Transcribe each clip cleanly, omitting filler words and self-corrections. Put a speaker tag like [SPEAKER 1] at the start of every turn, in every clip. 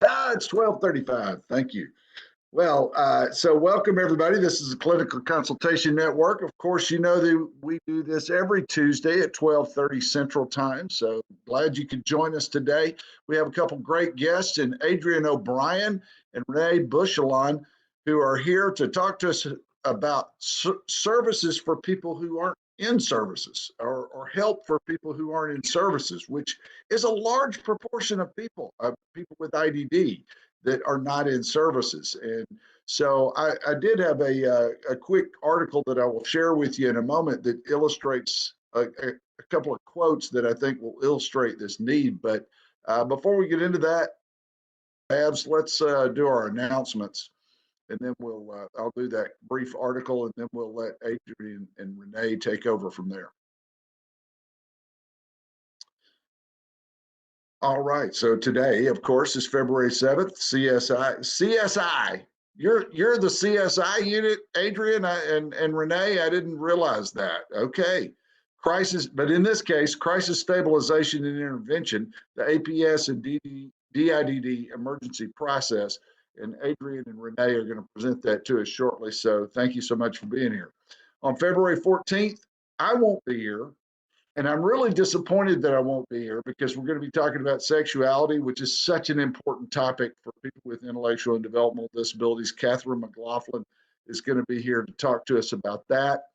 [SPEAKER 1] It's 12:35. Thank you. Well, so welcome everybody. This is the Clinical Consultation Network. Of course, you know that we do this every Tuesday at 12:30 Central Time. So glad you could join us today. We have a couple great guests in Adrian O'Brien and Renee Bushelon, who are here to talk to us about services for people who aren't in services, or help for people who aren't in services, which is a large proportion of people with IDD that are not in services. And so I did have a quick article that I will share with you in a moment that illustrates a couple of quotes that I think will illustrate this need. But before we get into that, Babs, let's do our announcements. And then I'll do that brief article, and then we'll let Adrian and Renee take over from there. All right, so today, of course, is February 7th, CSI. You're the CSI unit, Adrian and Renee. I didn't realize that. Okay. Crisis, but in this case, Crisis Stabilization and Intervention, the APS and DIDD emergency process. And Adrian and Renee are going to present that to us shortly. So thank you so much for being here. On February 14th, I won't be here. And I'm really disappointed that I won't be here, because we're going to be talking about sexuality, which is such an important topic for people with intellectual and developmental disabilities. Catherine McLaughlin is going to be here to talk to us about that.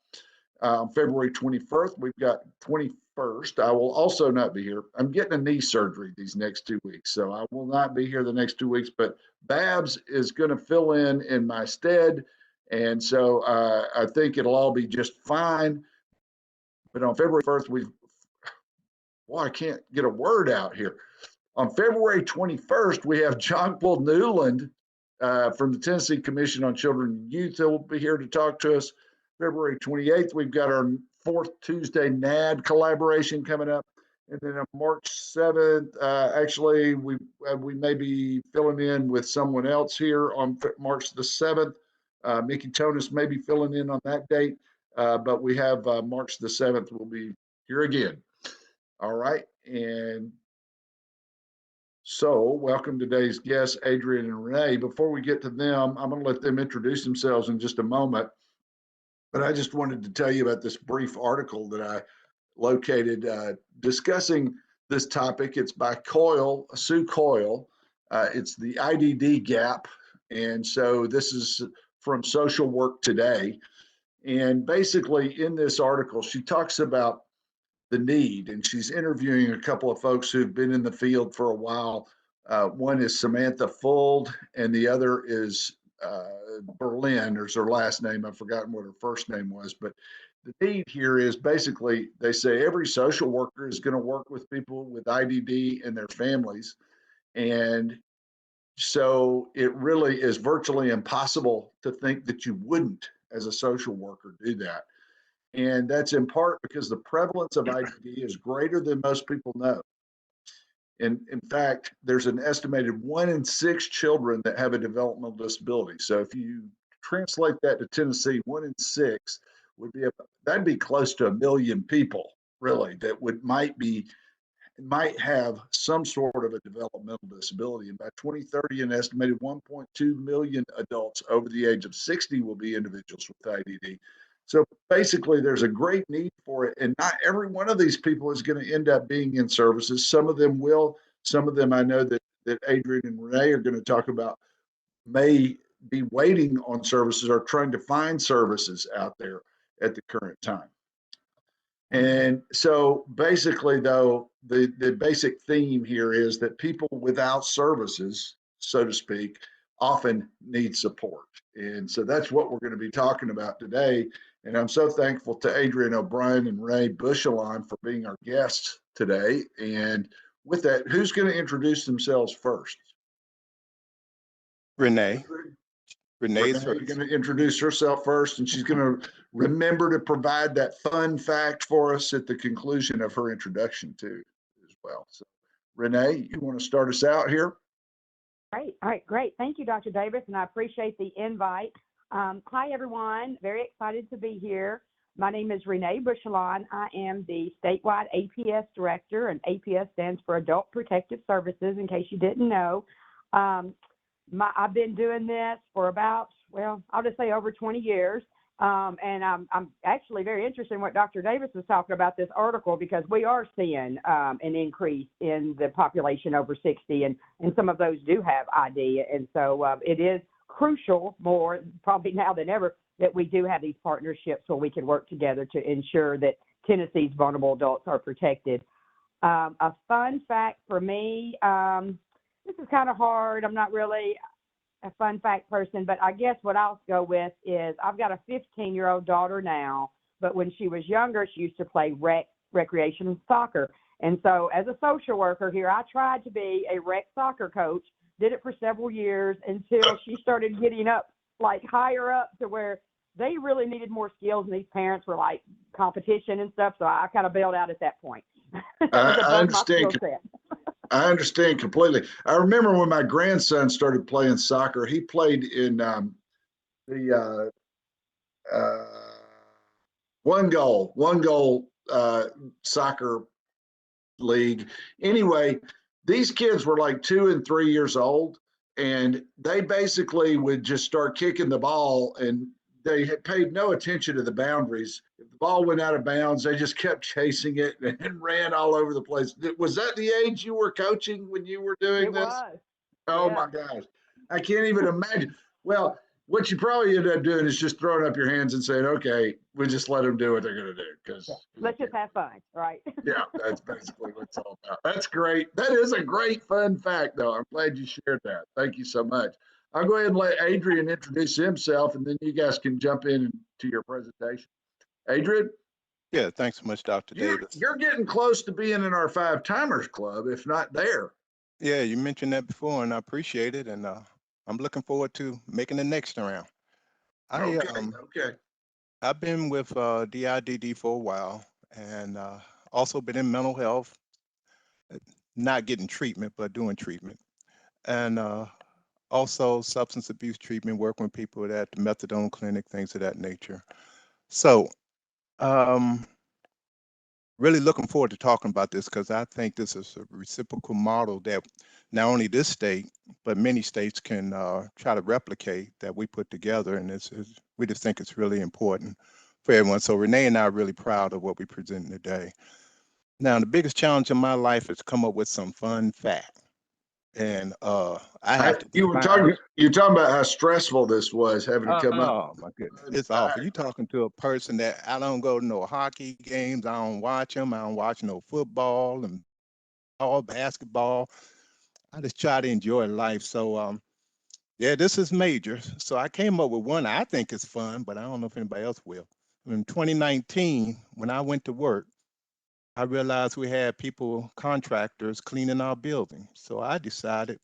[SPEAKER 1] February 21st, we've got 21st. I will also not be here. I'm getting a knee surgery these next 2 weeks, so I will not be here the next 2 weeks, but Babs is going to fill in my stead. And so I think it'll all be just fine. But on February 1st, I can't get a word out here. On February 21st, we have John Paul Newland from the Tennessee Commission on Children and Youth that will be here to talk to us. February 28th, we've got our fourth Tuesday NAD collaboration coming up. And then on March 7th, actually, we may be filling in with someone else here on March the 7th. Mickey Tonis may be filling in on that date, but we have March the 7th, we'll be here again. All right, and so welcome today's guests, Adrian and Renee. Before we get to them, I'm going to let them introduce themselves in just a moment. But I just wanted to tell you about this brief article that I located discussing this topic. It's by Sue Coyle. It's the IDD gap. And so this is from Social Work Today. And basically in this article, she talks about the need, and she's interviewing a couple of folks who've been in the field for a while. One is Samantha Fuld, and the other is Berlin, or her last name. I've forgotten what her first name was, but the need here is basically, they say every social worker is going to work with people with IDD and their families. And so it really is virtually impossible to think that you wouldn't, as a social worker, do that. And that's in part because the prevalence of IDD is greater than most people know. And in fact, there's an estimated 1 in 6 children that have a developmental disability. So if you translate that to Tennessee, 1 in 6 would be, that'd be close to 1 million people, really, that might have some sort of a developmental disability. And by 2030, an estimated 1.2 million adults over the age of 60 will be individuals with IDD. So basically, there's a great need for it. And not every one of these people is going to end up being in services. Some of them will. Some of them, I know that Adrian and Renee are going to talk about, may be waiting on services or trying to find services out there at the current time. And so basically, though, the basic theme here is that people without services, so to speak, often need support. And so that's what we're going to be talking about today. And I'm so thankful to Adrian O'Brien and Renee Bushelon for being our guests today. And with that, who's going to introduce themselves first?
[SPEAKER 2] Renee. Renee's
[SPEAKER 1] going to introduce herself first, and she's going to remember to provide that fun fact for us at the conclusion of her introduction too, as well. So Renee, you want to start us out here?
[SPEAKER 3] Great. All right, great. Thank you, Dr. Davis, and I appreciate the invite. Hi, everyone. Very excited to be here. My name is Renee Bushelon. I am the statewide APS director, and APS stands for Adult Protective Services, in case you didn't know. I've been doing this for about, well, I'll just say over 20 years. And I'm actually very interested in what Dr. Davis was talking about this article, because we are seeing an increase in the population over 60, and some of those do have ID. And so it is crucial, more probably now than ever, that we do have these partnerships where we can work together to ensure that Tennessee's vulnerable adults are protected. A fun fact for me, this is kind of hard. I'm not really a fun fact person, but I guess what I'll go with is I've got a 15-year-old daughter now, but when she was younger, she used to play recreation soccer. And so as a social worker here, I tried to be a rec soccer coach, did it for several years until she started getting up, like higher up to where they really needed more skills, and these parents were like competition and stuff. So I kind of bailed out at that point.
[SPEAKER 1] I understand. I understand completely. I remember when my grandson started playing soccer, he played in the one goal soccer league. Anyway, these kids were like 2 and 3 years old, and they basically would just start kicking the ball, and they had paid no attention to the boundaries. If the ball went out of bounds, they just kept chasing it and ran all over the place. Was that the age you were coaching when you were doing this? It
[SPEAKER 3] was.
[SPEAKER 1] Oh
[SPEAKER 3] yeah.
[SPEAKER 1] my gosh. I can't even imagine. Well, what you probably end up doing is just throwing up your hands and saying, okay, we just let them do what they're going to do. Because
[SPEAKER 3] let's just have fun, right?
[SPEAKER 1] Yeah, that's basically what it's all about. That's great. That is a great fun fact, though. I'm glad you shared that. Thank you so much. I'll go ahead and let Adrian introduce himself, and then you guys can jump in to your presentation. Adrian?
[SPEAKER 2] Yeah, thanks so much, Dr. Davis.
[SPEAKER 1] You're getting close to being in our 5 Timers Club, if not there.
[SPEAKER 2] Yeah, you mentioned that before, and I appreciate it. And I'm looking forward to making the next round.
[SPEAKER 1] Okay.
[SPEAKER 2] I've been with DIDD for a while, and also been in mental health, not getting treatment, but doing treatment. And also substance abuse treatment, working with people at the methadone clinic, things of that nature. So really looking forward to talking about this, because I think this is a reciprocal model that not only this state, but many states can try to replicate, that we put together. And we just think it's really important for everyone. So Renee and I are really proud of what we present today. Now, the biggest challenge in my life is to come up with some fun fact. And I have to
[SPEAKER 1] you're talking about how stressful this was, having to come up.
[SPEAKER 2] Oh my goodness, it's awful. You're talking to a person that I don't go to no hockey games. I don't watch them. I don't watch no football and all basketball. I just try to enjoy life. So yeah, this is major. So I came up with one I think is fun, but I don't know if anybody else will. In 2019, when I went to work, I realized we had contractors cleaning our building. So I decided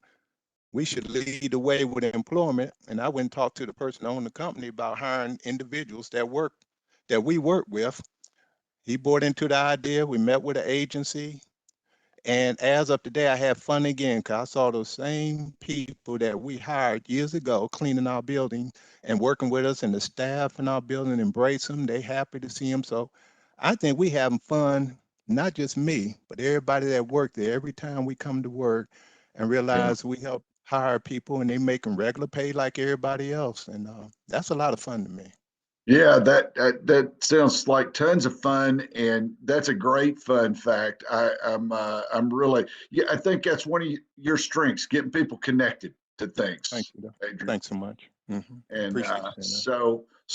[SPEAKER 2] we should lead the way with employment. And I went and talked to the person that owned the company about hiring individuals that we work with. He bought into the idea. We met with an agency. And as of today, I had fun again, because I saw those same people that we hired years ago cleaning our building and working with us, and the staff in our building embrace them. They happy to see them. So I think we having fun, not just me, but everybody that worked there. Every time we come to work and realize we help hire people and they make them regular pay like everybody else. And that's a lot of fun to me.
[SPEAKER 1] Yeah, that sounds like tons of fun, and that's a great fun fact. I'm really, yeah, I think that's one of your strengths, getting people connected to things.
[SPEAKER 2] Thank you.
[SPEAKER 1] Adrian.
[SPEAKER 2] Thanks so much. Mm-hmm.
[SPEAKER 1] And
[SPEAKER 2] Appreciate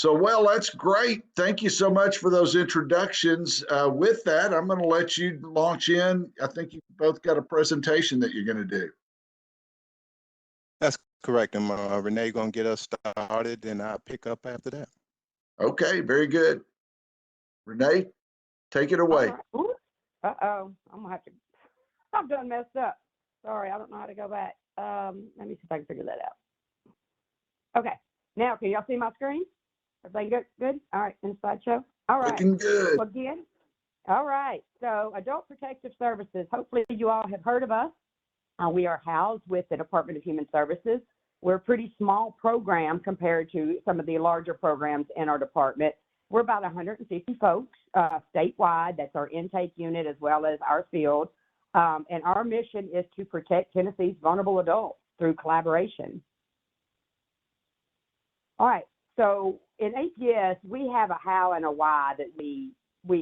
[SPEAKER 1] well, that's great. Thank you so much for those introductions. With that, I'm going to let you launch in. I think you both got a presentation that you're going to do.
[SPEAKER 2] That's correct. And Renee going to get us started, and I'll pick up after that.
[SPEAKER 1] Okay, very good. Renee, take it away.
[SPEAKER 3] Right. Uh-oh, I'm gonna have to, I've done messed up. Sorry, I don't know how to go back. Let me see if I can figure that out. Okay, now can y'all see my screen? Everything good? All right, in slideshow. All right.
[SPEAKER 1] Looking good.
[SPEAKER 3] Again. All right, so Adult Protective Services, hopefully you all have heard of us. We are housed with the Department of Human Services. We're a pretty small program compared to some of the larger programs in our department. We're about 150 folks statewide. That's our intake unit as well as our field. And our mission is to protect Tennessee's vulnerable adults. through collaboration. All right, so in APS, we have a how and a why that we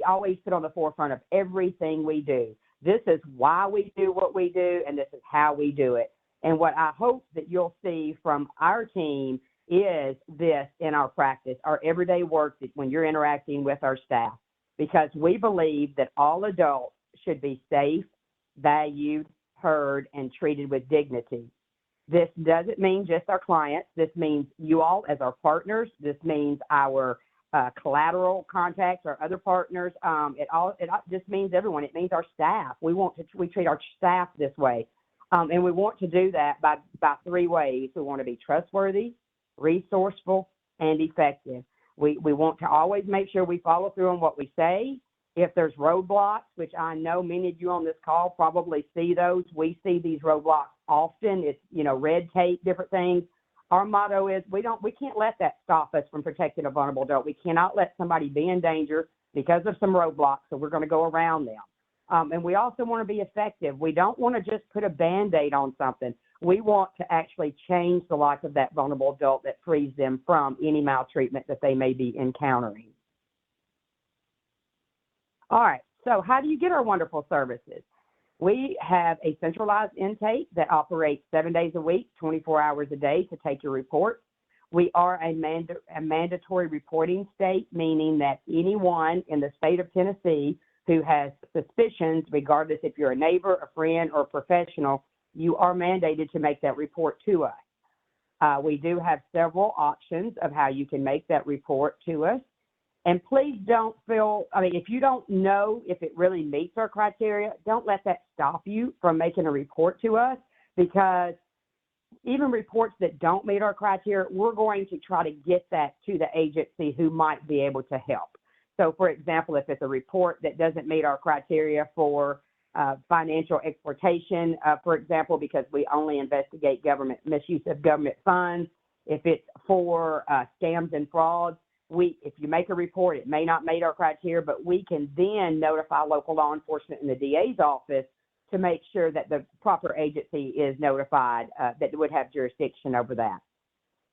[SPEAKER 3] always put on the forefront of everything we do. This is why we do what we do, and this is how we do it. And what I hope that you'll see from our team is this in our practice, our everyday work when you're interacting with our staff, because we believe that all adults should be safe, valued, heard, and treated with dignity. This doesn't mean just our clients. This means you all as our partners. This means our collateral contacts, our other partners. It just means everyone. It means our staff. We treat our staff this way. And we want to do that by three ways. We want to be trustworthy, resourceful, and effective. We want to always make sure we follow through on what we say. If there's roadblocks, which I know many of you on this call probably see those, we see these roadblocks often. It's, red tape, different things. Our motto is we can't let that stop us from protecting a vulnerable adult. We cannot let somebody be in danger because of some roadblocks, so we're going to go around them. And we also want to be effective. We don't want to just put a Band-Aid on something. We want to actually change the life of that vulnerable adult that frees them from any maltreatment that they may be encountering. All right, so how do you get our wonderful services? We have a centralized intake that operates 7 days a week, 24 hours a day to take your report. We are a mandatory reporting state, meaning that anyone in the state of Tennessee who has suspicions, regardless if you're a neighbor, a friend, or a professional, you are mandated to make that report to us. We do have several options of how you can make that report to us. And please don't if you don't know if it really meets our criteria, don't let that stop you from making a report to us, because even reports that don't meet our criteria, we're going to try to get that to the agency who might be able to help. So, for example, if it's a report that doesn't meet our criteria for financial exploitation, for example, because we only investigate government misuse of government funds, if it's for scams and frauds, if you make a report, it may not meet our criteria, but we can then notify local law enforcement in the DA's office to make sure that the proper agency is notified that would have jurisdiction over that.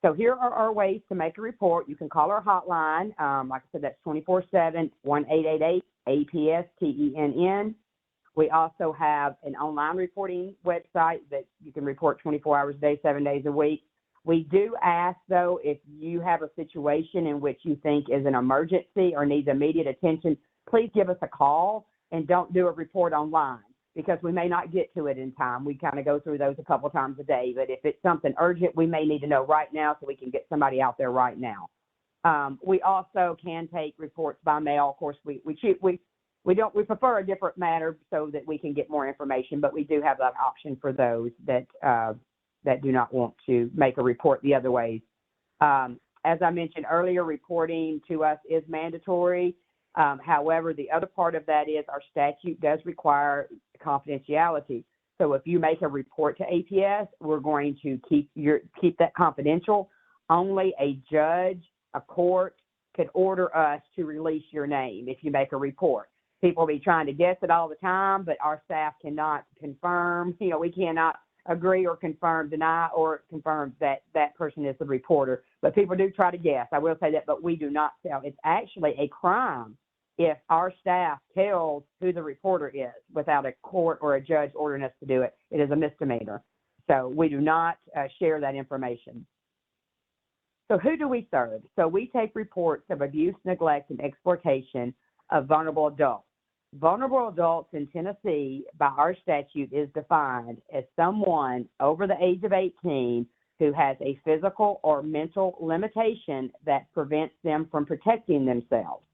[SPEAKER 3] So here are our ways to make a report. You can call our hotline. Like I said, that's 24/7, 1-888-APS-TENN. We also have an online reporting website that you can report 24 hours a day, 7 days a week. We do ask, though, if you have a situation in which you think is an emergency or needs immediate attention, please give us a call and don't do a report online, because we may not get to it in time. We kind of go through those a couple of times a day, but if it's something urgent, we may need to know right now so we can get somebody out there right now. We also can take reports by mail. Of course, we prefer a different manner so that we can get more information, but we do have that option for those that do not want to make a report the other ways. As I mentioned earlier, reporting to us is mandatory. However, the other part of that is our statute does require confidentiality. So if you make a report to APS, we're going to keep that confidential. Only a judge, a court, could order us to release your name if you make a report. People be trying to guess it all the time, but our staff cannot confirm. We cannot agree or deny or confirm that that person is the reporter. But people do try to guess. I will say that, but we do not tell. It's actually a crime if our staff tells who the reporter is without a court or a judge ordering us to do it. It is a misdemeanor. So we do not share that information. So who do we serve? So we take reports of abuse, neglect, and exploitation of vulnerable adults. Vulnerable adults in Tennessee, by our statute, is defined as someone over the age of 18 who has a physical or mental limitation that prevents them from protecting themselves,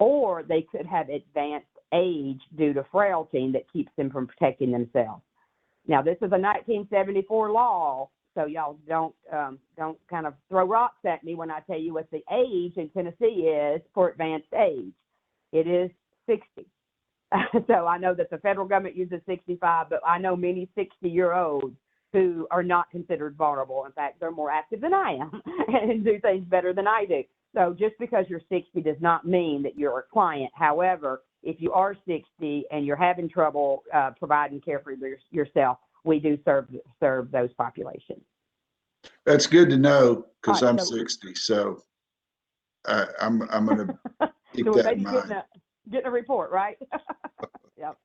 [SPEAKER 3] or they could have advanced age due to frailty that keeps them from protecting themselves. Now, this is a 1974 law, so y'all don't kind of throw rocks at me when I tell you what the age in Tennessee is for advanced age. It is 60. So I know that the federal government uses 65, but I know many 60-year-olds who are not considered vulnerable. In fact, they're more active than I am and do things better than I do. So just because you're 60 does not mean that you're a client. However, if you are 60 and you're having trouble providing care for yourself, we do serve those populations.
[SPEAKER 1] That's good to know because
[SPEAKER 3] All right,
[SPEAKER 1] I'm 60, so I'm going to keep
[SPEAKER 3] so we
[SPEAKER 1] that
[SPEAKER 3] may
[SPEAKER 1] in
[SPEAKER 3] be
[SPEAKER 1] mind.
[SPEAKER 3] getting a report, right? Yep.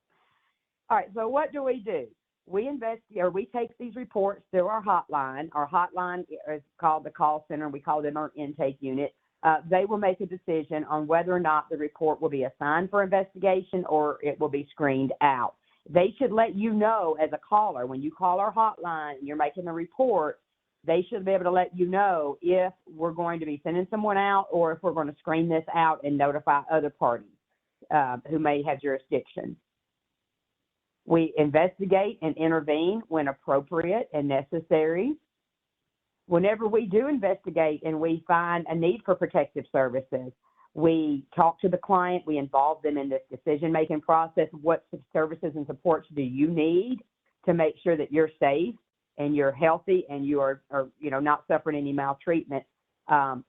[SPEAKER 3] All right, so what do? We investigate, or we take these reports through our hotline. Our hotline is called the call center. We call it our intake unit. They will make a decision on whether or not the report will be assigned for investigation or it will be screened out. They should let you know as a caller, when you call our hotline and you're making a report, they should be able to let you know if we're going to be sending someone out or if we're going to screen this out and notify other parties who may have jurisdiction. We investigate and intervene when appropriate and necessary. Whenever we do investigate and we find a need for protective services, we talk to the client, we involve them in this decision-making process. What services and supports do you need to make sure that you're safe and you're healthy and you are not suffering any maltreatment?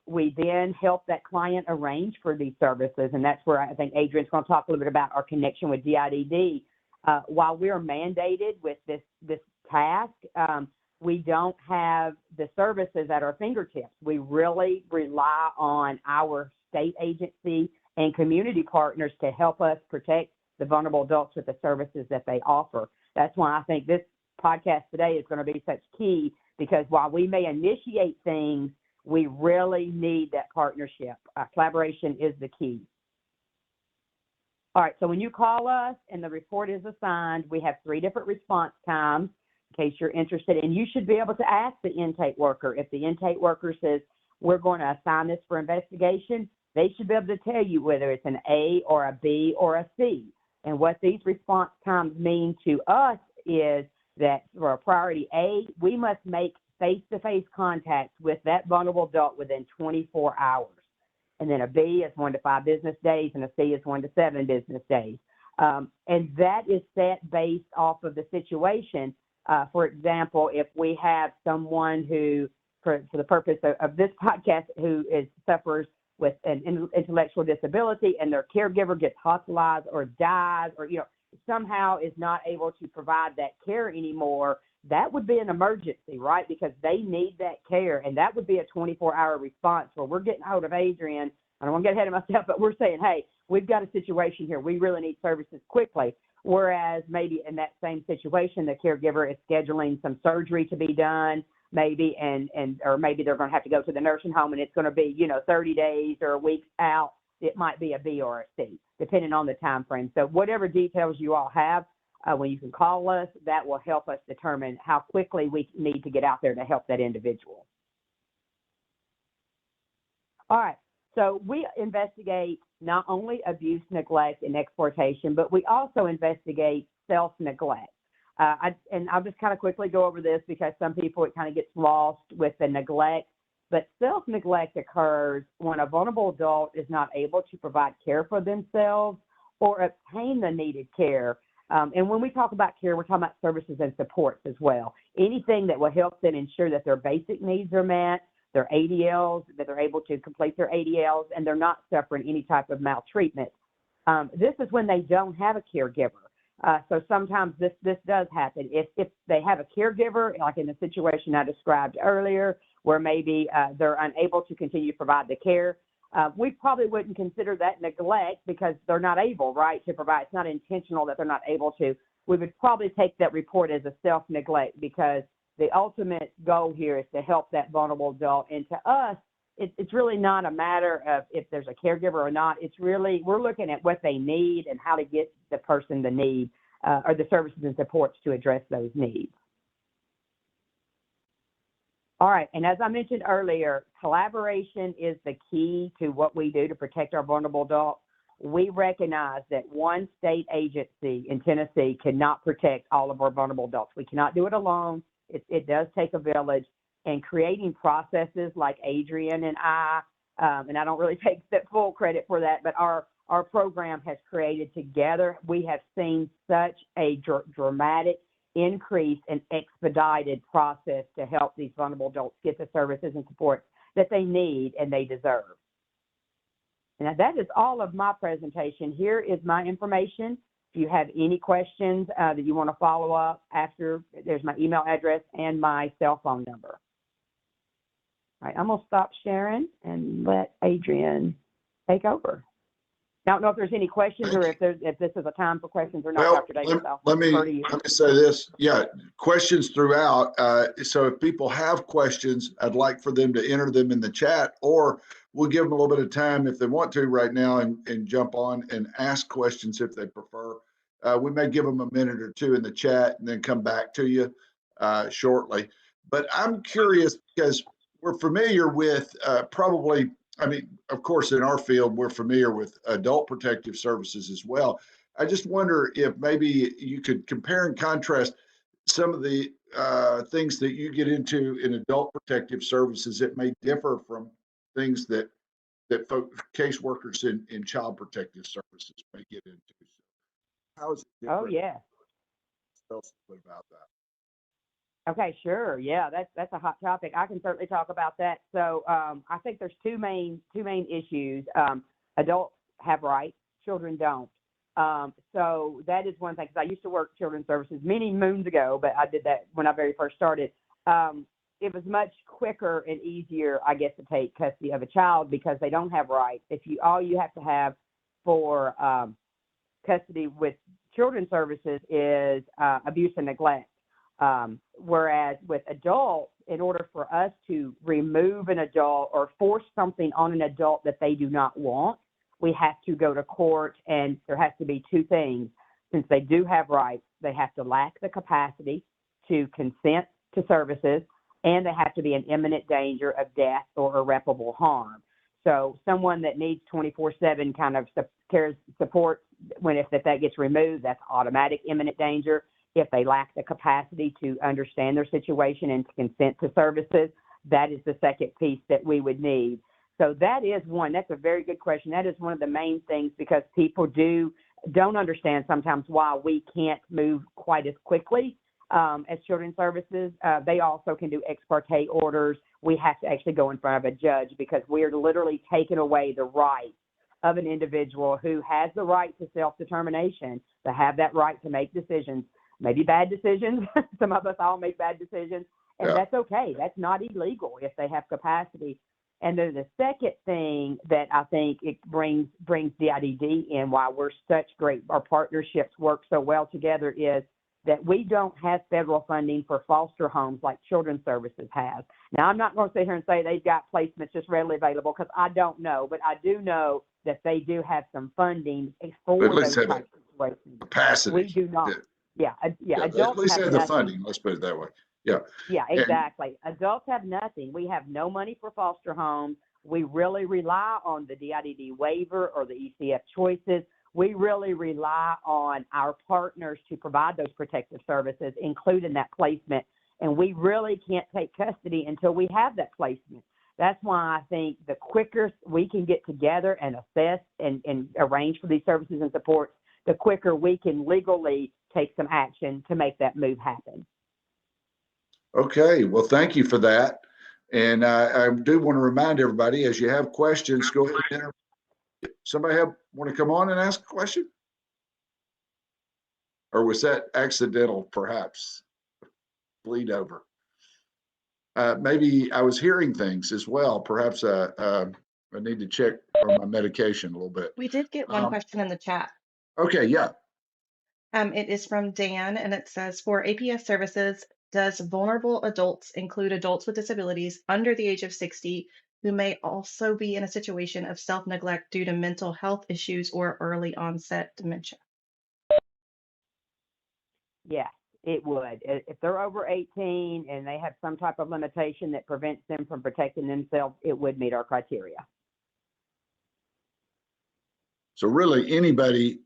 [SPEAKER 3] We then help that client arrange for these services, and that's where I think Adrian's going to talk a little bit about our connection with DIDD. While we are mandated with this task, we don't have the services at our fingertips. We really rely on our state agency and community partners to help us protect the vulnerable adults with the services that they offer. That's why I think this podcast today is going to be such key, because while we may initiate things, we really need that partnership. Collaboration is the key. All right, so when you call us and the report is assigned, we have 3 different response times in case you're interested, and you should be able to ask the intake worker. If the intake worker says, we're going to assign this for investigation, they should be able to tell you whether it's an A or a B or a C. And what these response times mean to us is that for a priority A, we must make face-to-face contact with that vulnerable adult within 24 hours. And then a B is 1 to 5 business days, and a C is 1 to 7 business days. And that is set based off of the situation. For example, if we have someone who, for the purpose of this podcast, who suffers with an intellectual disability and their caregiver gets hospitalized or dies or somehow is not able to provide that care anymore, that would be an emergency, right? Because they need that care, and that would be a 24-hour response where we're getting hold of Adrian. I don't want to get ahead of myself, but we're saying, hey, we've got a situation here. We really need services quickly. Whereas maybe in that same situation, the caregiver is scheduling some surgery to be done, maybe, or maybe they're going to have to go to the nursing home, and it's going to be, 30 days or a week out. It might be a B or a C, depending on the time frame. So whatever details you all have, when you can call us, that will help us determine how quickly we need to get out there to help that individual. All right, so we investigate not only abuse, neglect, and exploitation, but we also investigate self-neglect. And I'll just kind of quickly go over this because some people, it kind of gets lost with the neglect. But self-neglect occurs when a vulnerable adult is not able to provide care for themselves or obtain the needed care. And when we talk about care, we're talking about services and supports as well. Anything that will help them ensure that their basic needs are met, their ADLs, that they're able to complete their ADLs, and they're not suffering any type of maltreatment. This is when they don't have a caregiver. So sometimes this does happen. If they have a caregiver, like in the situation I described earlier, where maybe they're unable to continue to provide the care, we probably wouldn't consider that neglect because they're not able, right, to provide. It's not intentional that they're not able to. We would probably take that report as a self-neglect because the ultimate goal here is to help that vulnerable adult. And to us, it's really not a matter of if there's a caregiver or not. It's really, we're looking at what they need and how to get the person the need or the services and supports to address those needs. All right, and as I mentioned earlier, collaboration is the key to what we do to protect our vulnerable adults. We recognize that one state agency in Tennessee cannot protect all of our vulnerable adults. We cannot do it alone. It does take a village, and creating processes like Adrian and I don't really take full credit for that, but our program has created together. We have seen such a dramatic increase and expedited process to help these vulnerable adults get the services and support that they need and they deserve. And that is all of my presentation. Here is my information. If you have any questions that you want to follow up after, there's my email address and my cell phone number. All right, I'm going to stop sharing and let Adrian take over. I don't know if there's any questions or if this is a time for questions or not,
[SPEAKER 1] Well,
[SPEAKER 3] Dr. Davis.
[SPEAKER 1] let me say this. Yeah, questions throughout. So if people have questions, I'd like for them to enter them in the chat, or we'll give them a little bit of time if they want to right now and jump on and ask questions if they prefer. We may give them a minute or two in the chat and then come back to you shortly. But I'm curious because we're familiar with probably, I mean, of course, in our field, we're familiar with adult protective services as well. I just wonder if maybe you could compare and contrast some of the things that you get into in adult protective services that may differ from things that caseworkers in child protective services may get into. So how is it different?
[SPEAKER 3] Oh, yeah.
[SPEAKER 1] Tell us a bit about that.
[SPEAKER 3] Okay, sure. Yeah, that's a hot topic. I can certainly talk about that. So I think there's two main issues. Adults have rights, children don't. So that is one thing, because I used to work children's services many moons ago, but I did that when I very first started. It was much quicker and easier, I guess, to take custody of a child because they don't have rights. All you have to have for custody with children's services is abuse and neglect. Whereas with adults, in order for us to remove an adult or force something on an adult that they do not want, we have to go to court, and there has to be two things. Since they do have rights, they have to lack the capacity to consent to services, and they have to be in imminent danger of death or irreparable harm. So someone that needs 24/7 kind of support, if that gets removed, that's automatic imminent danger. If they lack the capacity to understand their situation and to consent to services, that is the second piece that we would need. So that is one. That's a very good question. That is one of the main things, because people don't understand sometimes why we can't move quite as quickly as children's services. They also can do ex parte orders. We have to actually go in front of a judge because we're literally taking away the right of an individual who has the right to self-determination, to have that right to make decisions. Maybe bad decisions. Some of us all make bad decisions, and that's okay. That's not illegal if they have capacity. And then the second thing that I think it brings DIDD in, why our partnerships work so well together, is that we don't have federal funding for foster homes like Children's Services has. Now, I'm not going to sit here and say they've got placements just readily available, because I don't know, but I do know that they do have some funding for those types of situations.
[SPEAKER 1] Capacity.
[SPEAKER 3] We do not. Yeah.
[SPEAKER 1] At least have the funding. Let's put it that way. Yeah.
[SPEAKER 3] Yeah, exactly. Adults have nothing. We have no money for foster homes. We really rely on the DIDD waiver or the ECF choices. We really rely on our partners to provide those protective services, including that placement. And we really can't take custody until we have that placement. That's why I think the quicker we can get together and assess and arrange for these services and supports, the quicker we can legally take some action to make that move happen.
[SPEAKER 1] Okay, well, thank you for that. And I do want to remind everybody, as you have questions, go ahead. Somebody want to come on and ask a question? Or was that accidental, perhaps? Bleed over. Maybe I was hearing things as well. Perhaps I need to check on my medication a little bit.
[SPEAKER 4] We did get one question in the chat.
[SPEAKER 1] Okay, yeah.
[SPEAKER 4] It is from Dan, and it says, for APS services, does vulnerable adults include adults with disabilities under the age of 60 who may also be in a situation of self-neglect due to mental health issues or early onset dementia?
[SPEAKER 3] Yes, it would. If they're over 18 and they have some type of limitation that prevents them from protecting themselves, it would meet our criteria.
[SPEAKER 1] So really, any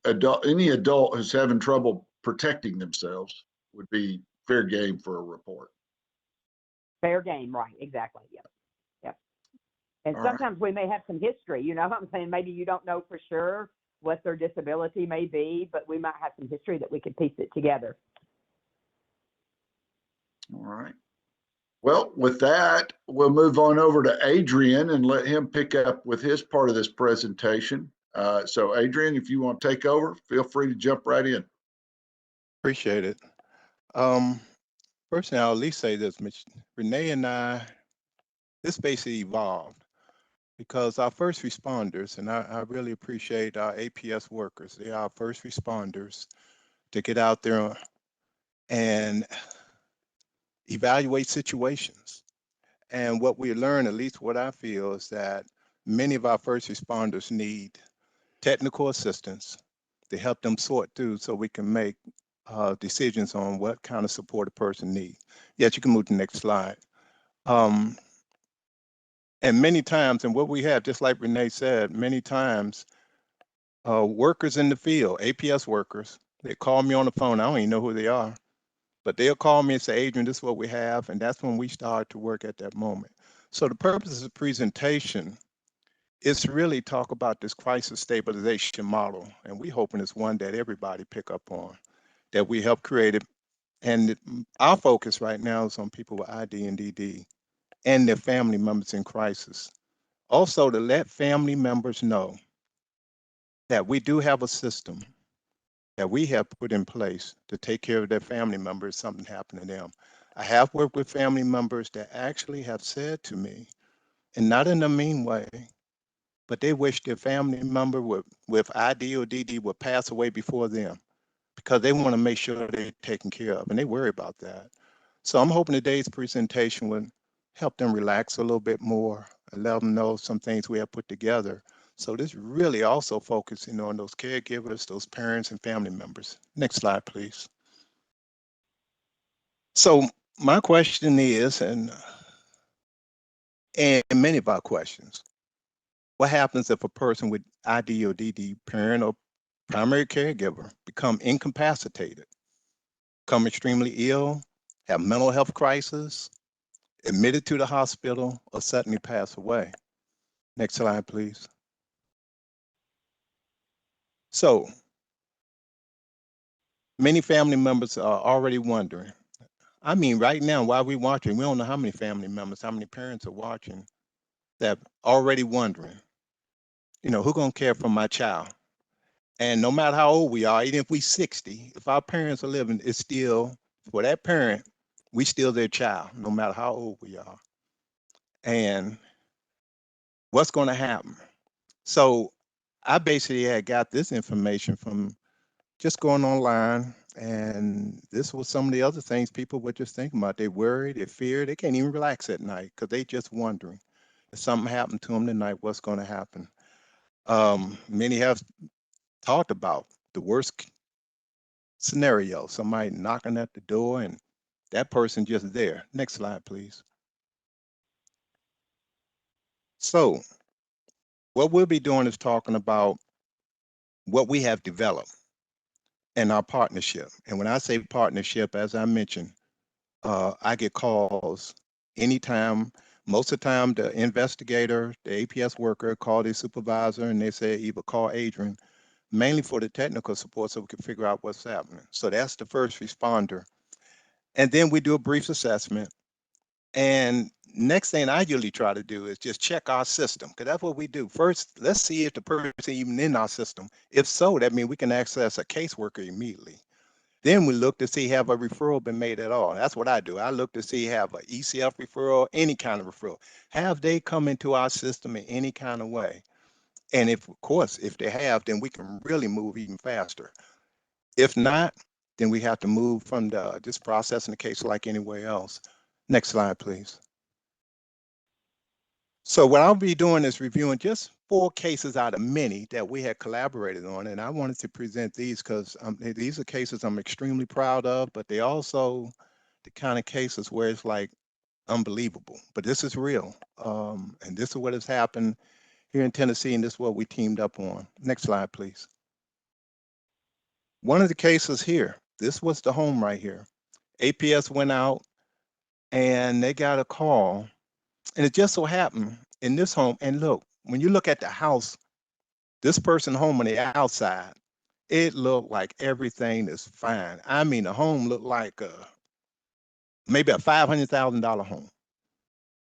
[SPEAKER 1] adult who's having trouble protecting themselves would be fair game for a report.
[SPEAKER 3] Fair game, right? Exactly. Yep. And sometimes we may have some history. You know what I'm saying? Maybe you don't know for sure what their disability may be, but we might have some history that we could piece it together.
[SPEAKER 1] All right. Well, with that, we'll move on over to Adrian and let him pick up with his part of this presentation. So Adrian, if you want to take over, feel free to jump right in.
[SPEAKER 2] Appreciate it. First thing I'll at least say this, Mitch, Renee and I, this basically evolved because our first responders, and I really appreciate our APS workers, they are our first responders to get out there and evaluate situations. And what we learn, at least what I feel, is that many of our first responders need technical assistance to help them sort through so we can make decisions on what kind of support a person needs. Yes, you can move to the next slide. And many times, and what we have, just like Renee said, many times, workers in the field, APS workers, they call me on the phone. I don't even know who they are, but they'll call me and say, Adrian, this is what we have. And that's when we start to work at that moment. So the purpose of the presentation is to really talk about this crisis stabilization model. And we hoping it's one that everybody pick up on, that we help create it. And our focus right now is on people with ID and DD and their family members in crisis. Also, to let family members know that we do have a system that we have put in place to take care of their family members if something happened to them. I have worked with family members that actually have said to me, and not in a mean way, but they wish their family member with ID or DD would pass away before them because they want to make sure they're taken care of, and they worry about that. So I'm hoping today's presentation will help them relax a little bit more and let them know some things we have put together. So this really also focusing on those caregivers, those parents and family members. Next slide, please. So my question is, and many of our questions, what happens if a person with ID or DD, parent or primary caregiver, become incapacitated, become extremely ill, have mental health crisis, admitted to the hospital, or suddenly pass away? Next slide, please. So many family members are already wondering. I mean, right now, while we're watching, we don't know how many family members, how many parents are watching that already wondering, who's gonna care for my child? And no matter how old we are, even if we're 60, if our parents are living, it's still, for that parent, we still their child, no matter how old we are. And what's gonna happen? So I basically had got this information from just going online, and this was some of the other things people were just thinking about. They worry, they fear, they can't even relax at night because they just wondering if something happened to them tonight, what's going to happen. Many have talked about the worst scenario, somebody knocking at the door and that person just there. Next slide, please. So what we'll be doing is talking about what we have developed in our partnership. And when I say partnership, as I mentioned, I get calls anytime. Most of the time, the investigator, the APS worker, call their supervisor, and they say either call Adrian, mainly for the technical support so we can figure out what's happening. So that's the first responder. And then we do a brief assessment. And next thing I usually try to do is just check our system, because that's what we do. First, let's see if the person even in our system. If so, that means we can access a caseworker immediately. Then we look to see have a referral been made at all. That's what I do. I look to see have an ECF referral, any kind of referral. Have they come into our system in any kind of way? And if, of course, if they have, then we can really move even faster. If not, then we have to move from just processing the case like anywhere else. Next slide, please. So what I'll be doing is reviewing just 4 cases out of many that we had collaborated on. And I wanted to present these because these are cases I'm extremely proud of, but they also the kind of cases where it's like unbelievable, but this is real. And this is what has happened here in Tennessee, and this is what we teamed up on. Next slide, please. One of the cases here, this was the home right here. APS went out and they got a call. And it just so happened in this home, and look, when you look at the house, this person home on the outside, it looked like everything is fine. I mean, the home looked like maybe a $500,000 home.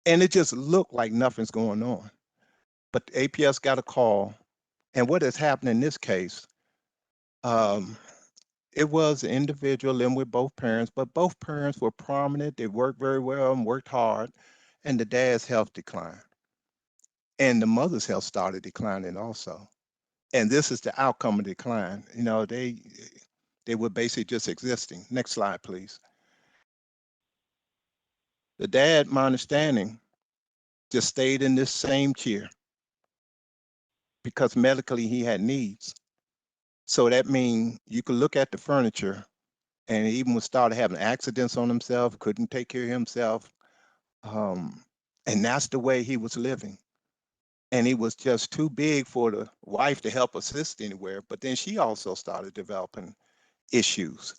[SPEAKER 2] And it just looked like nothing's going on. But APS got a call And what has happened in this case, it was an individual living with both parents, but both parents were prominent. They worked very well and worked hard, and the dad's health declined. And the mother's health started declining also. And this is the outcome of decline. You know, they were basically just existing. Next slide, please. The dad, my understanding, just stayed in this same chair because medically he had needs. So that means you could look at the furniture and he even started having accidents on himself, couldn't take care of himself. And that's the way he was living. And he was just too big for the wife to help assist anywhere. But then she also started developing issues.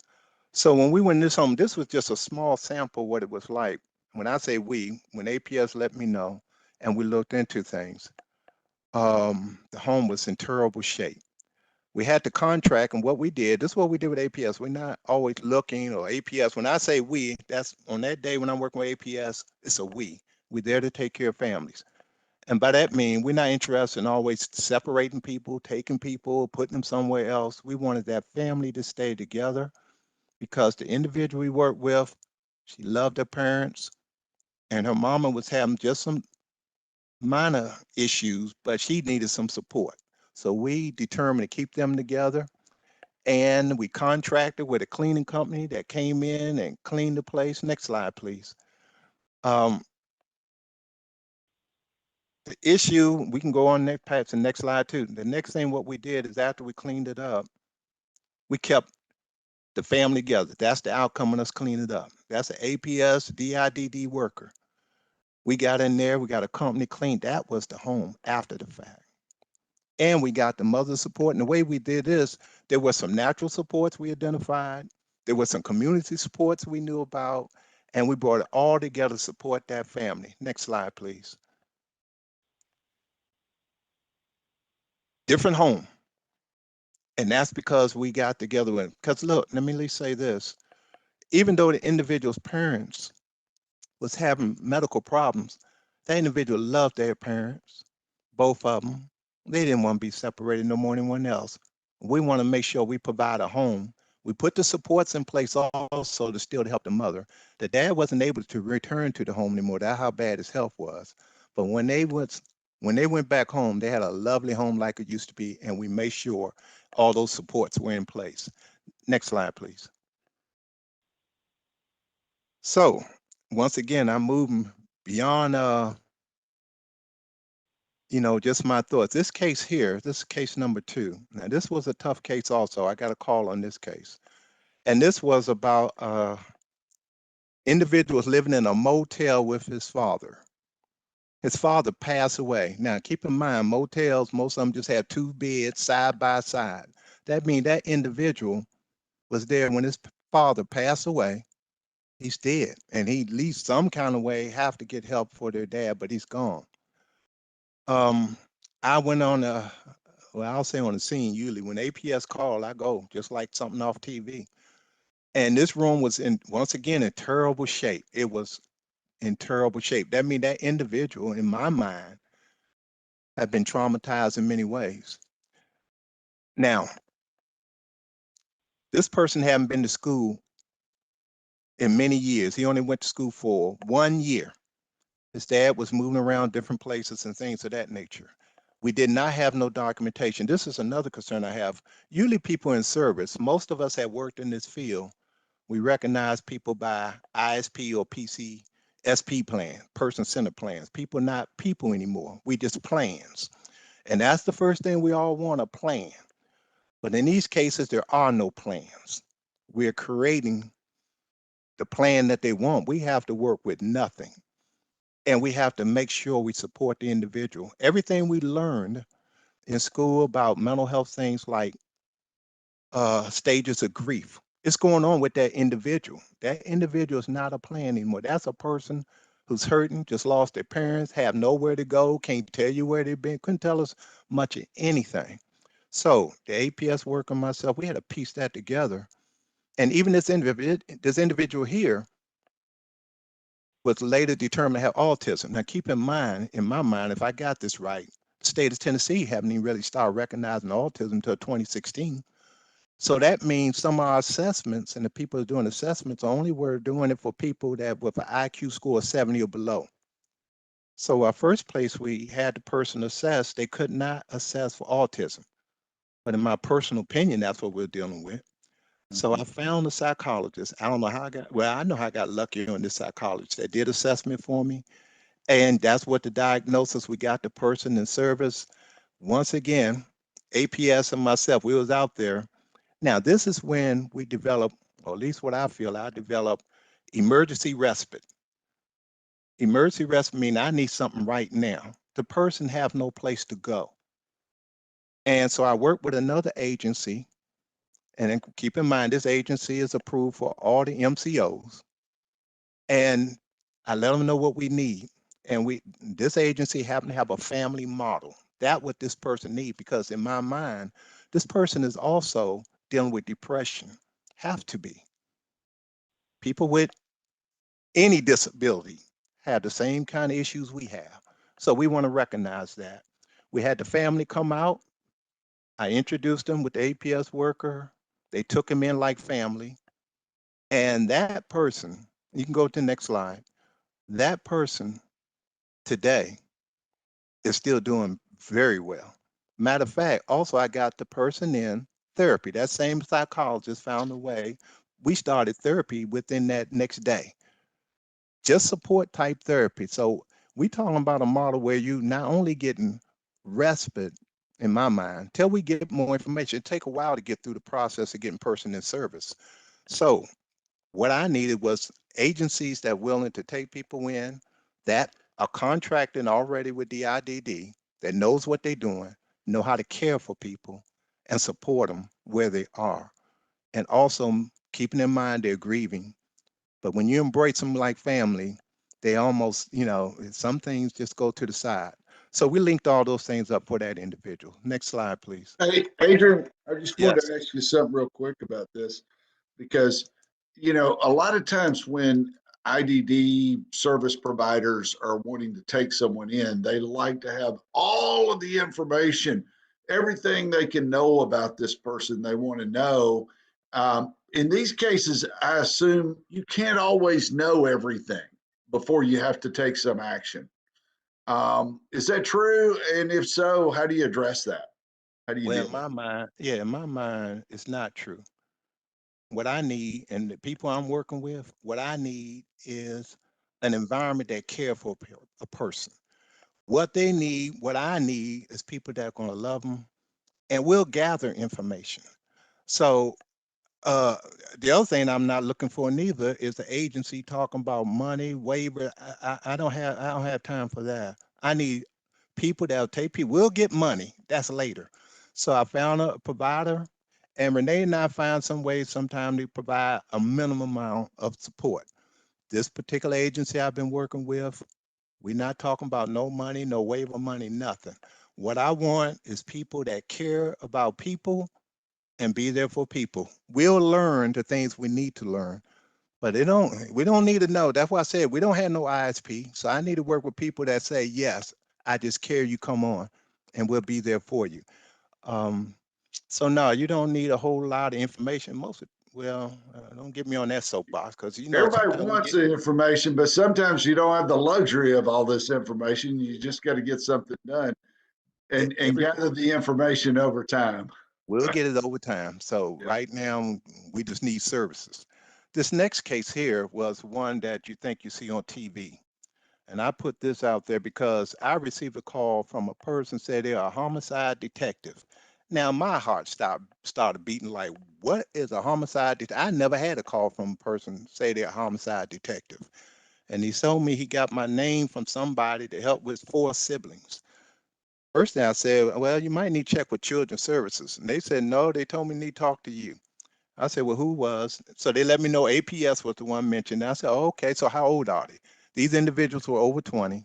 [SPEAKER 2] So when we went in this home, this was just a small sample of what it was like. When I say we, when APS let me know and we looked into things, the home was in terrible shape. We had the contract, and what we did, this is what we did with APS. We're not always looking, or APS, when I say we, that's on that day when I'm working with APS, it's a we. We're there to take care of families. And by that mean, we're not interested in always separating people, taking people, putting them somewhere else. We wanted that family to stay together because the individual we worked with, she loved her parents, and her mama was having just some minor issues, but she needed some support. So we determined to keep them together, and we contracted with a cleaning company that came in and cleaned the place. Next slide, please. The issue, we can go on next, perhaps the next slide too. The next thing what we did is after we cleaned it up, we kept the family together. That's the outcome of us cleaning it up. That's an APS DIDD worker. We got in there, we got a company cleaned. That was the home after the fact. And we got the mother support. And the way we did this, there were some natural supports we identified. There were some community supports we knew about. And we brought it all together to support that family. Next slide, please. Different home. And that's because we got together with, because look, let me say this. Even though the individual's parents was having medical problems, that individual loved their parents, both of them. They didn't want to be separated no more than anyone else. We want to make sure we provide a home. We put the supports in place also to still help the mother. The dad wasn't able to return to the home anymore. That's how bad his health was. But when they went back home, they had a lovely home like it used to be, and we made sure all those supports were in place. Next slide, please. So once again, I'm moving beyond just my thoughts. This case here, this is case number 2. Now, this was a tough case also. I got a call on this case. And this was about individuals living in a motel with his father. His father passed away. Now, keep in mind, motels, most of them just have 2 beds side by side. That means that individual was there when his father passed away. He's dead. And he, at least some kind of way, have to get help for their dad, but he's gone. I went on I'll say on the scene. Usually when APS call, I go just like something off TV. And this room was once again in terrible shape. It was in terrible shape. That means that individual, in my mind, had been traumatized in many ways. Now, this person hadn't been to school in many years. He only went to school for 1 year. His dad was moving around different places and things of that nature. We did not have no documentation. This is another concern I have. Usually people in service, most of us have worked in this field. We recognize people by ISP or PCSP plan, person-centered plans. People not people anymore. We just plans. And that's the first thing we all want, a plan. But in these cases, there are no plans. We're creating the plan that they want. We have to work with nothing. And we have to make sure we support the individual. Everything we learned in school about mental health things like stages of grief, it's going on with that individual. That individual is not a plan anymore. That's a person who's hurting, just lost their parents, have nowhere to go, can't tell you where they've been, couldn't tell us much of anything. So the APS worker and myself, we had to piece that together. And even this individual here was later determined to have autism. Now keep in mind, if I got this right, state of Tennessee haven't even really started recognizing autism until 2016. So that means some of our assessments and the people who are doing assessments only were doing it for people that with an IQ score of 70 or below. So our first place we had the person assess, they could not assess for autism. But in my personal opinion, that's what we're dealing with. So I found a psychologist. I don't know how I got, well, I know how I got lucky on this psychologist that did assessment for me. And that's what the diagnosis, we got the person in service. Once again, APS and myself, we was out there. Now, this is when we develop, or at least what I feel, I developed emergency respite. Emergency respite means I need something right now. The person have no place to go. And so I worked with another agency, and then keep in mind, this agency is approved for all the MCOs. And I let them know what we need. And this agency happened to have a family model. That's what this person needs, because in my mind, this person is also dealing with depression. Have to be. People with any disability have the same kind of issues we have. So we want to recognize that. We had the family come out. I introduced them with the APS worker. They took him in like family. And that person, you can go to the next slide. That person today is still doing very well. Matter of fact, also I got the person in therapy. That same psychologist found a way. We started therapy within that next day. Just support type therapy. So we talking about a model where you not only getting respite, in my mind, till we get more information. It take a while to get through the process of getting person in service. So what I needed was agencies that willing to take people in, that are contracting already with the DIDD, that knows what they're doing, know how to care for people and support them where they are. And also keeping in mind they're grieving. But when you embrace them like family, they almost, some things just go to the side. So we linked all those things up for that individual. Next slide, please.
[SPEAKER 1] Hey, Adrian, I just wanted
[SPEAKER 2] Yes.
[SPEAKER 1] to ask you something real quick about this because, a lot of times when IDD service providers are wanting to take someone in, they like to have all of the information, everything they can know about this person they want to know. In these cases, I assume you can't always know everything before you have to take some action. Is that true? And if so, how do you address that? How do you
[SPEAKER 2] Well,
[SPEAKER 1] deal
[SPEAKER 2] in
[SPEAKER 1] with
[SPEAKER 2] my
[SPEAKER 1] it?
[SPEAKER 2] mind, yeah, in my mind, it's not true. What I need, and the people I'm working with, what I need is an environment that care for a person. What they need, what I need is people that are going to love them, and we'll gather information. So uh, the other thing I'm not looking for neither is the agency talking about money, waiver. I don't have time for that. I need people that'll take people. We'll get money. That's later. So I found a provider, and Renee and I find some ways sometimes to provide a minimum amount of support. This particular agency I've been working with, we're not talking about no money, no waiver money, nothing. What I want is people that care about people and be there for people. We'll learn the things we need to learn, but we don't need to know. That's why I said we don't have no ISP. So I need to work with people that say, yes, I just care, you come on and we'll be there for you. Um, so no, you don't need a whole lot of information. Don't get me on that soapbox, because
[SPEAKER 1] Everybody
[SPEAKER 2] sometimes we
[SPEAKER 1] wants
[SPEAKER 2] get
[SPEAKER 1] the information, but sometimes you don't have the luxury of all this information. You just got to get something done and
[SPEAKER 2] every
[SPEAKER 1] gather the information over time.
[SPEAKER 2] we'll get it over time. So
[SPEAKER 1] Yeah.
[SPEAKER 2] right now we just need services. This next case here was one that you think you see on TV. And I put this out there because I received a call from a person said they're a homicide detective. Now my heart started beating like, what is a homicide detective? I never had a call from a person say they're a homicide detective. And he told me he got my name from somebody to help with 4 siblings. First thing I said, well, you might need to check with Children's Services. And they said, no, they told me they need to talk to you. I said, well, who was? So they let me know APS was the one mentioned. I said, oh, okay, so how old are they? These individuals were over 20,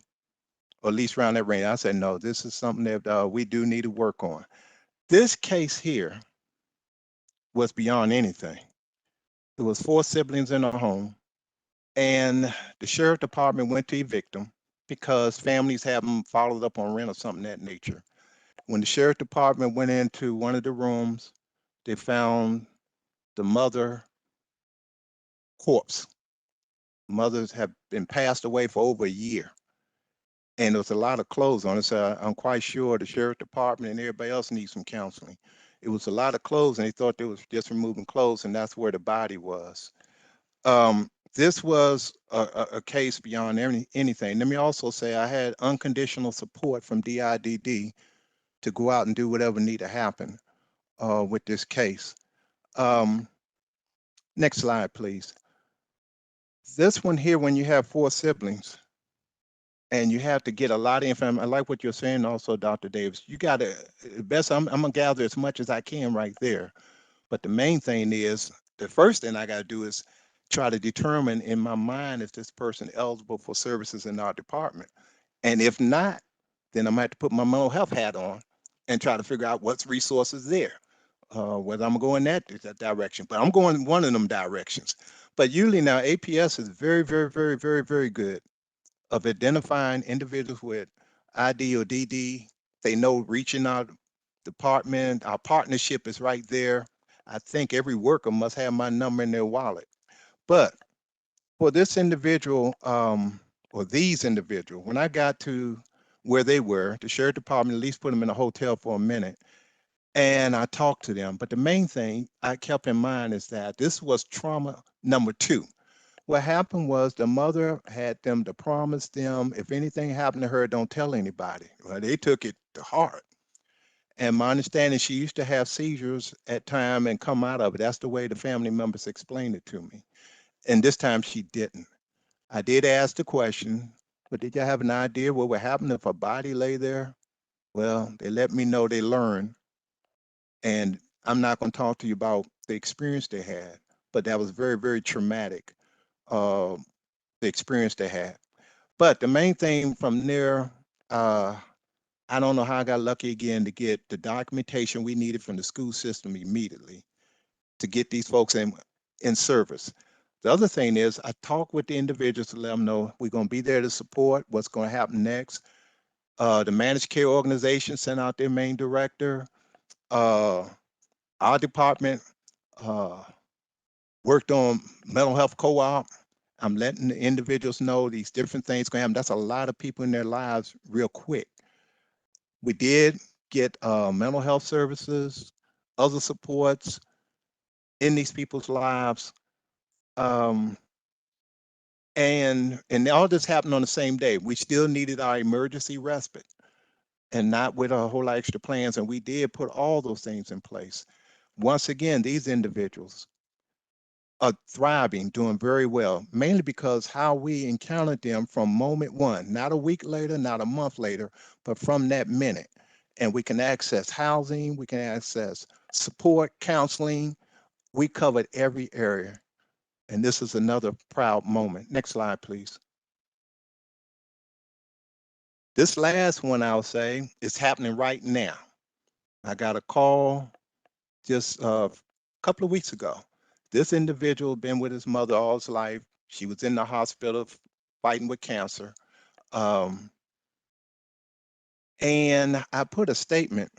[SPEAKER 2] or at least around that range. I said, no, this is something that we do need to work on. This case here was beyond anything. It was 4 siblings in a home, and the sheriff department went to evict them because families haven't followed up on rent or something of that nature. When the sheriff department went into one of the rooms, they found the mother corpse. Mothers have been passed away for over a year. And there was a lot of clothes on it. So I'm quite sure the sheriff department and everybody else needs some counseling. It was a lot of clothes, and they thought they was just removing clothes, and that's where the body was. This was a case beyond anything. Let me also say I had unconditional support from DIDD to go out and do whatever needed to happen with this case. Next slide, please. This one here, when you have 4 siblings, and you have to get a lot of information. I like what you're saying also, Dr. Davis. You got to, best, I'm gonna gather as much as I can right there. But the main thing is, the first thing I got to do is try to determine in my mind if this person eligible for services in our department. And if not, then I'm gonna have to put my mental health hat on and try to figure out what's resources there. Whether I'm going that direction, but I'm going one of them directions. But usually now APS is very, very, very, very, very good of identifying individuals with ID or DD. They know reaching our department, our partnership is right there. I think every worker must have my number in their wallet. But for this individual, or these individuals, when I got to where they were, the sheriff department at least put them in a hotel for a minute, and I talked to them. But the main thing I kept in mind is that this was trauma number 2. What happened was the mother had them to promise them if anything happened to her, don't tell anybody. Well, they took it to heart. And my understanding, she used to have seizures at time and come out of it. That's the way the family members explained it to me. And this time she didn't. I did ask the question, but did you have an idea what would happen if a body lay there? Well, they let me know they learned. And I'm not going to talk to you about the experience they had, but that was very, very traumatic, the experience they had. But the main thing from there, I don't know how I got lucky again to get the documentation we needed from the school system immediately to get these folks in service. The other thing is I talked with the individuals to let them know we're going to be there to support what's going to happen next. The managed care organization sent out their main director. Our department worked on mental health co-op. I'm letting the individuals know these different things going to happen. That's a lot of people in their lives real quick. We did get mental health services, other supports in these people's lives. And all this happened on the same day. We still needed our emergency respite and not with a whole lot of extra plans. And we did put all those things in place. Once again, these individuals are thriving, doing very well, mainly because how we encountered them from moment one, not a week later, not a month later, but from that minute. And we can access housing, we can access support, counseling. We covered every area. And this is another proud moment. Next slide, please. This last one, I'll say, is happening right now. I got a call just a couple of weeks ago. This individual been with his mother all his life. She was in the hospital fighting with cancer. And I put a statement,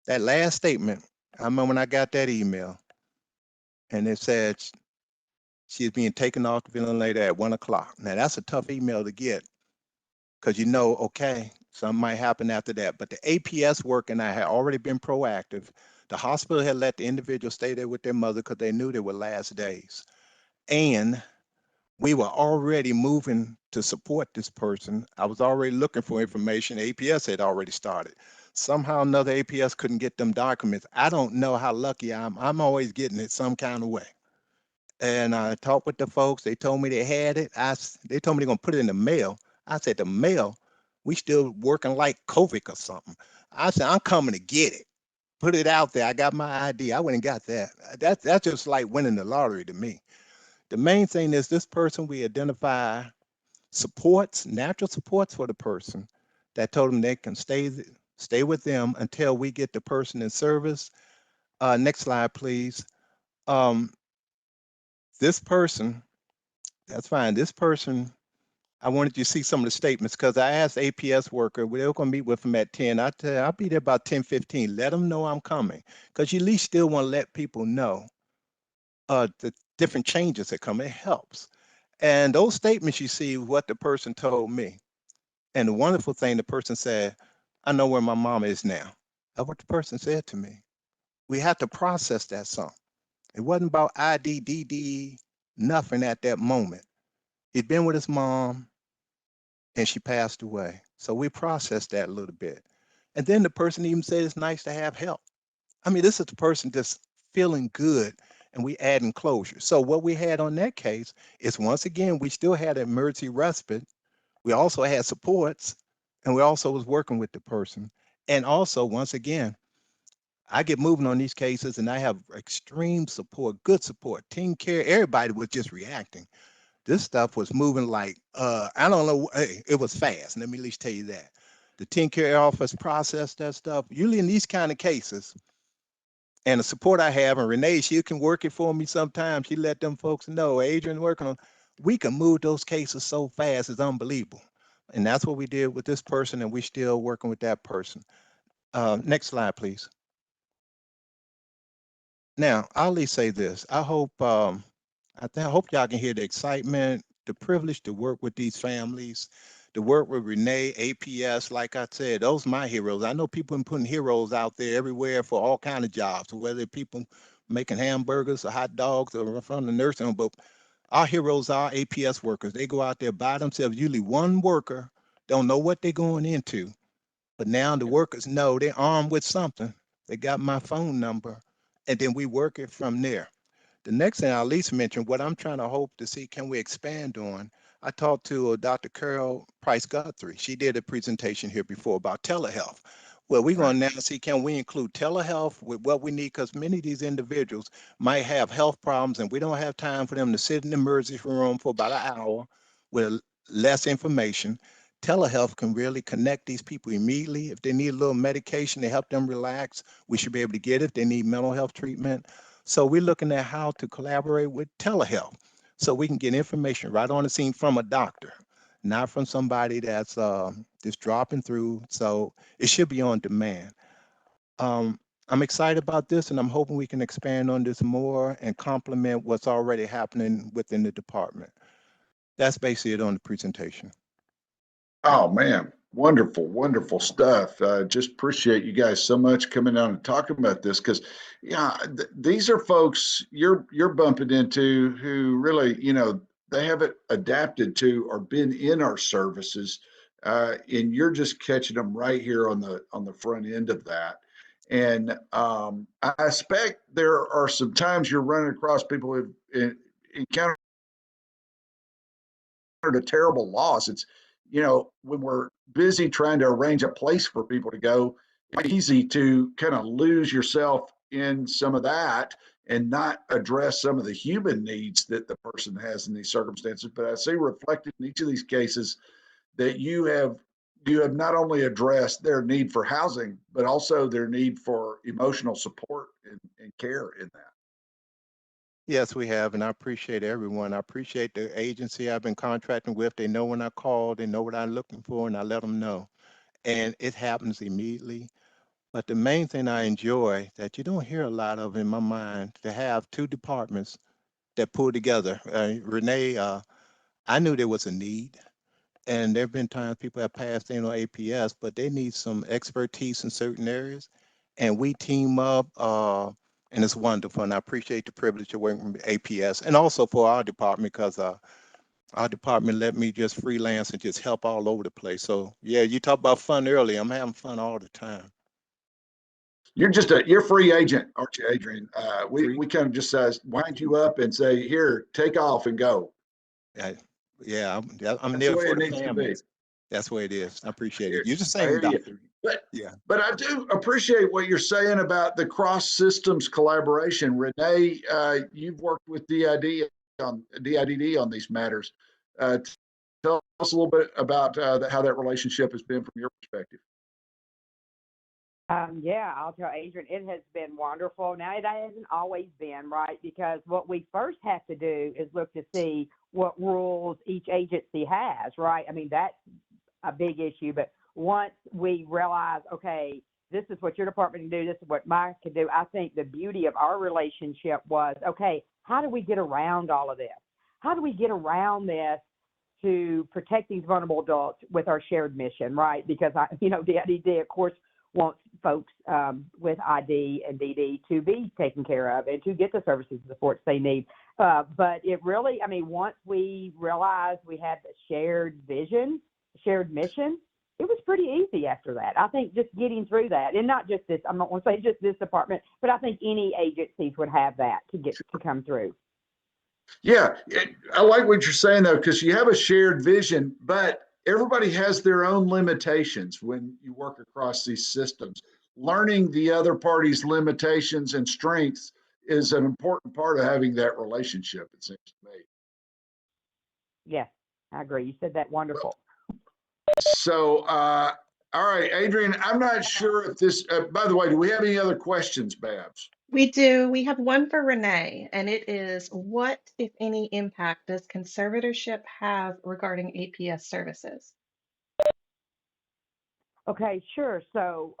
[SPEAKER 2] that last statement, I remember when I got that email, and it said she's being taken off the ventilator at 1 o'clock. Now that's a tough email to get because you know, okay, something might happen after that. But the APS work and I had already been proactive. The hospital had let the individual stay there with their mother because they knew they were last days. And we were already moving to support this person. I was already looking for information. APS had already started. Somehow another APS couldn't get them documents. I don't know how lucky I am. I'm always getting it some kind of way. And I talked with the folks. They told me they had it. They told me they're going to put it in the mail. I said, the mail? We still working like COVID or something. I said, I'm coming to get it. Put it out there. I got my ID. I went and got that. That's just like winning the lottery to me. The main thing is this person, we identify supports, natural supports for the person that told them they can stay with them until we get the person in service. Next slide, please. This person, that's fine. This person, I wanted you to see some of the statements because I asked APS worker, we're going to meet with them at 10. I tell you, I'll be there about 10:15. Let them know I'm coming because you at least still want to let people know the different changes that come. It helps. And those statements you see what the person told me. And the wonderful thing, the person said, I know where my mom is now. That's what the person said to me. We had to process that some. It wasn't about IDDD, nothing at that moment. He'd been with his mom and she passed away. So we processed that a little bit. And then the person even said it's nice to have help. I mean, this is the person just feeling good and we adding closure. So what we had on that case is once again, we still had emergency respite. We also had supports and we also was working with the person. And also, once again, I get moving on these cases and I have extreme support, good support, team care. Everybody was just reacting. This stuff was moving like, I don't know, hey, it was fast. Let me at least tell you that. The team care office processed that stuff. Usually in these kind of cases, and the support I have, and Renee, she can work it for me sometimes. She let them folks know, Adrian working on, we can move those cases so fast, it's unbelievable. And that's what we did with this person, and we're still working with that person. Next slide, please. Now, I'll at least say this. I hope I hope y'all can hear the excitement, the privilege to work with these families, to work with Renee, APS. Like I said, those are my heroes. I know people been putting heroes out there everywhere for all kind of jobs, whether people making hamburgers or hot dogs or from the nursing home. But our heroes are APS workers. They go out there by themselves. Usually one worker don't know what they're going into, but now the workers know they're armed with something. They got my phone number, and then we work it from there. The next thing I'll at least mention, what I'm trying to hope to see, can we expand on? I talked to Dr. Carol Price Guthrie. She did a presentation here before about telehealth. Well, we're going to now see, can we include telehealth with what we need? Because many of these individuals might have health problems and we don't have time for them to sit in the emergency room for about an hour with less information. Telehealth can really connect these people immediately. If they need a little medication to help them relax, we should be able to get it. If they need mental health treatment. So we're looking at how to collaborate with telehealth so we can get information right on the scene from a doctor, not from somebody that's just dropping through. So it should be on demand. I'm excited about this and I'm hoping we can expand on this more and complement what's already happening within the department. That's basically it on the presentation.
[SPEAKER 1] Oh man, wonderful, wonderful stuff. Just appreciate you guys so much coming out and talking about this because, yeah, these are folks you're bumping into who really, they haven't adapted to or been in our services, and you're just catching them right here on the front end of that. And I expect there are some times you're running across people who've encountered a terrible loss. It's, when we're busy trying to arrange a place for people to go, it's easy to kind of lose yourself in some of that and not address some of the human needs that the person has in these circumstances. But I see reflected in each of these cases that you have not only addressed their need for housing, but also their need for emotional support and care in that.
[SPEAKER 2] Yes, we have, and I appreciate everyone. I appreciate the agency I've been contracting with. They know when I call, they know what I'm looking for, and I let them know. And it happens immediately. But the main thing I enjoy that you don't hear a lot of in my mind, to have two departments that pull together. Renee, I knew there was a need, and there have been times people have passed in on APS, but they need some expertise in certain areas, and we team up, and it's wonderful. And I appreciate the privilege of working with APS, and also for our department because our department let me just freelance and just help all over the place. So yeah, you talked about fun earlier. I'm having fun all the time.
[SPEAKER 1] You're free agent, aren't you, Adrian? We
[SPEAKER 2] Free.
[SPEAKER 1] we kind of just wind you up and say, here, take off and go.
[SPEAKER 2] Yeah, I'm
[SPEAKER 1] That's the
[SPEAKER 2] there
[SPEAKER 1] way
[SPEAKER 2] for
[SPEAKER 1] it
[SPEAKER 2] the
[SPEAKER 1] needs to be.
[SPEAKER 2] families. That's the way it is. I appreciate it.
[SPEAKER 1] Here,
[SPEAKER 2] You're the
[SPEAKER 1] I
[SPEAKER 2] same,
[SPEAKER 1] hear you.
[SPEAKER 2] doctor.
[SPEAKER 1] But
[SPEAKER 2] Yeah.
[SPEAKER 1] but I do appreciate what you're saying about the cross systems collaboration. Renee, you've worked with DIDD on these matters. Tell us a little bit about how that relationship has been from your perspective.
[SPEAKER 3] Yeah, I'll tell Adrian, it has been wonderful. Now, it hasn't always been, right? Because what we first have to do is look to see what rules each agency has, right? I mean, that's a big issue. But once we realize, okay, this is what your department can do, this is what mine can do, I think the beauty of our relationship was, okay, how do we get around all of this? How do we get around this to protect these vulnerable adults with our shared mission, right? Because DIDD, of course, wants folks with ID and DD to be taken care of and to get the services and supports they need. But it really, I mean, once we realized we had the shared vision, shared mission, it was pretty easy after that. I think just getting through that, and not just this, I'm not going to say just this department, but I think any agencies would have that to come through.
[SPEAKER 1] Yeah, I like what you're saying though, because you have a shared vision, but everybody has their own limitations when you work across these systems. Learning the other party's limitations and strengths is an important part of having that relationship, it seems to me.
[SPEAKER 3] Yes, I agree. You said that wonderful.
[SPEAKER 1] So, all right, Adrian, I'm not sure if this, by the way, do we have any other questions, Babs?
[SPEAKER 4] We do. We have one for Renee, and it is, what, if any, impact does conservatorship have regarding APS services?
[SPEAKER 3] Okay, sure. So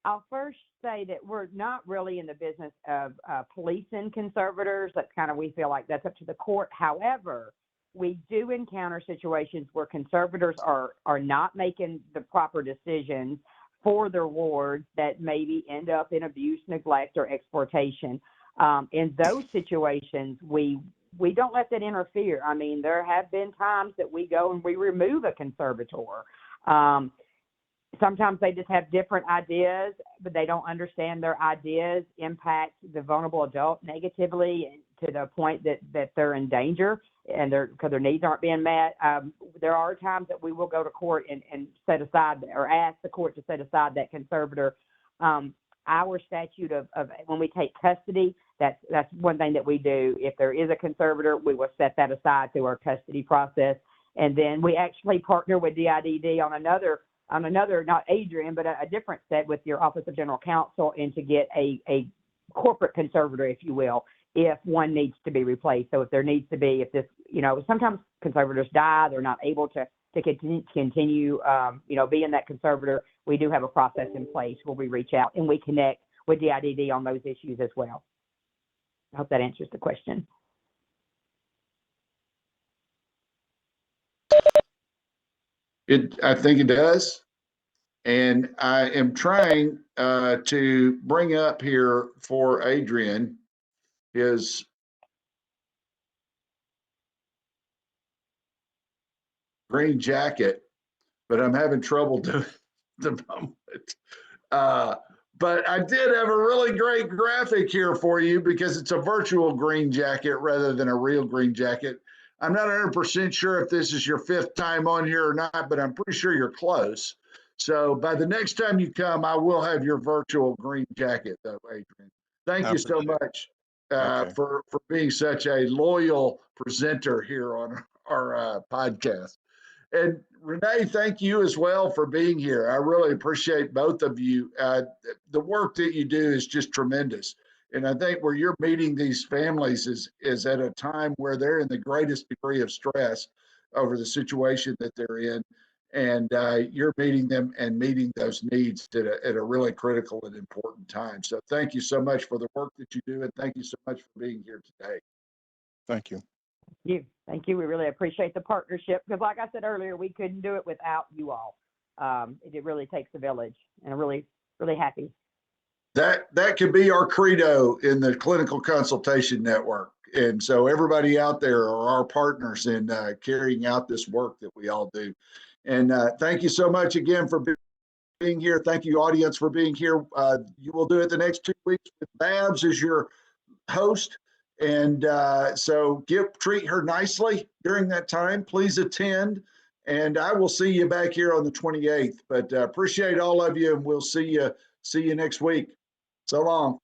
[SPEAKER 3] I'll first say that we're not really in the business of policing conservators. That's kind of, we feel like that's up to the court. However, we do encounter situations where conservators are not making the proper decisions for their wards that maybe end up in abuse, neglect, or exploitation. In those situations, we don't let that interfere. I mean, there have been times that we go and we remove a conservator. Sometimes they just have different ideas, but they don't understand their ideas impact the vulnerable adult negatively to the point that they're in danger and because their needs aren't being met. There are times that we will go to court and set aside or ask the court to set aside that conservator. Our statute of when we take custody, that's one thing that we do. If there is a conservator, we will set that aside through our custody process. And then we actually partner with DIDD on another, not Adrian, but a different set with your Office of General Counsel, and to get a corporate conservator, if you will, if one needs to be replaced. So if there needs to be, if this, sometimes conservators die, they're not able to continue, being that conservator. We do have a process in place where we reach out and we connect with DIDD on those issues as well. I hope that answers the question.
[SPEAKER 1] I think it does. And I am trying to bring up here for Adrian his green jacket, but I'm having trouble doing it at the moment. But I did have a really great graphic here for you because it's a virtual green jacket rather than a real green jacket. I'm not 100% sure if this is your 5th time on here or not, but I'm pretty sure you're close. So by the next time you come, I will have your virtual green jacket, though, Adrian. Thank you so much for being such a loyal presenter here on our podcast. And Renee, thank you as well for being here. I really appreciate both of you. The work that you do is just tremendous. And I think where you're meeting these families is at a time where they're in the greatest degree of stress over the situation that they're in. And you're meeting them and meeting those needs at a really critical and important time. So thank you so much for the work that you do. And thank you so much for being here today.
[SPEAKER 2] Thank you.
[SPEAKER 3] Thank you. We really appreciate the partnership because, like I said earlier, we couldn't do it without you all. It really takes a village, and I'm really, really happy.
[SPEAKER 1] That could be our credo in the Clinical Consultation Network. And so everybody out there are our partners in carrying out this work that we all do. And thank you so much again for being here. Thank you, audience, for being here. You will do it the next 2 weeks with Babs as your host. And so treat her nicely during that time. Please attend. And I will see you back here on the 28th. But appreciate all of you, and we'll see you next week. So long.